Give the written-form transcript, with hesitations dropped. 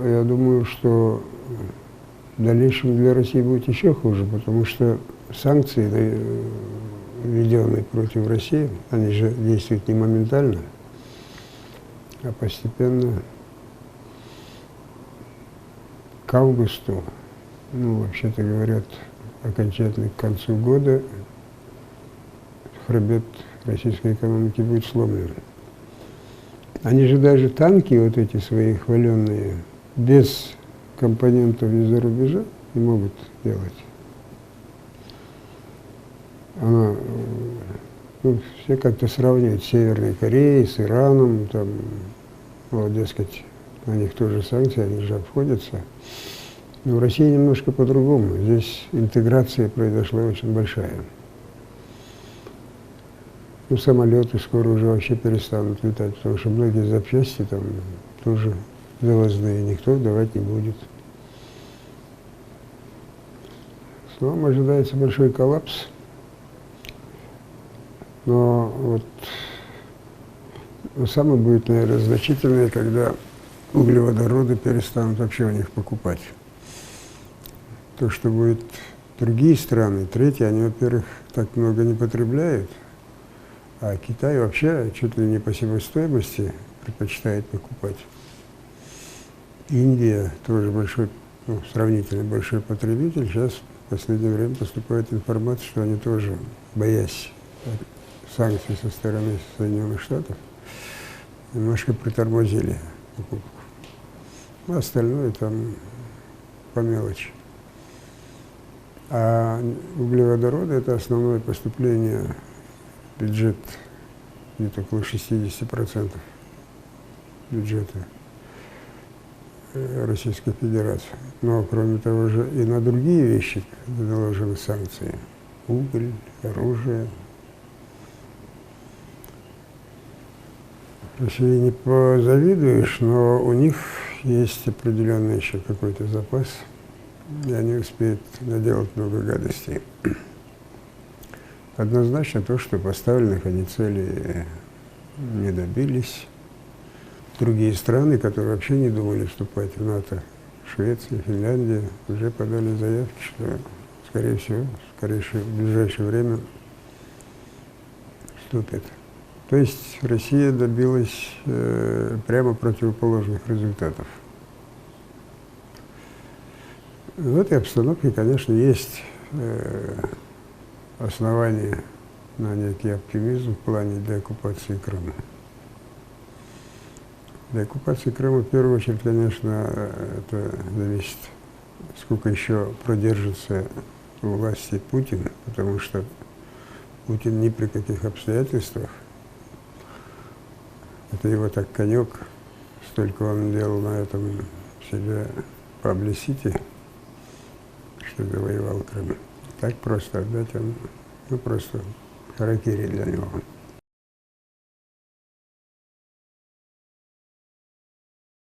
я думаю, что в дальнейшем для России будет еще хуже, потому что санкции, введенные против России, они же действуют не моментально, а постепенно. К августу, вообще-то говорят, окончательно к концу года хребет российской экономики будет сломлен. Они же даже танки вот эти свои хваленные без компонентов из-за рубежа не могут делать. Все как-то сравнивают с Северной Кореей, с Ираном, там, дескать, на них тоже санкции, они же обходятся. Но в России немножко по-другому. Здесь интеграция произошла очень большая. Самолеты скоро уже вообще перестанут летать, потому что многие запчасти там тоже завозные, никто давать не будет. Словом, ожидается большой коллапс. Но самое будет, наверное, значительное, когда углеводороды перестанут вообще у них покупать. То, что будет другие страны, третьи, они, во-первых, так много не потребляют, а Китай вообще чуть ли не по себестоимости предпочитает покупать. Индия тоже большой, сравнительно большой потребитель. Сейчас в последнее время поступает информация, что они тоже, боясь санкций со стороны Соединенных Штатов, немножко притормозили покупку. А остальное там по мелочи. А углеводороды – это основное поступление в бюджет, где-то около 60% бюджета Российской Федерации. Но, кроме того же, и на другие вещи наложены санкции. Уголь, оружие. России не позавидуешь, но у них есть определенный еще какой-то запас, и они успеют наделать много гадостей. Однозначно то, что поставленных они цели не добились. Другие страны, которые вообще не думали вступать в НАТО, Швеция, Финляндия, уже подали заявки, что, скорее всего, в ближайшее время вступят. То есть Россия добилась прямо противоположных результатов. В этой обстановке, конечно, есть основания на некий оптимизм в плане деоккупации Крыма. Деоккупация Крыма, в первую очередь, конечно, это зависит, сколько еще продержится у власти Путин, потому что Путин ни при каких обстоятельствах, это его так конек, столько он делал на этом себя паблисити, что завоевал Крым. Так просто отдать он, просто харакири для него.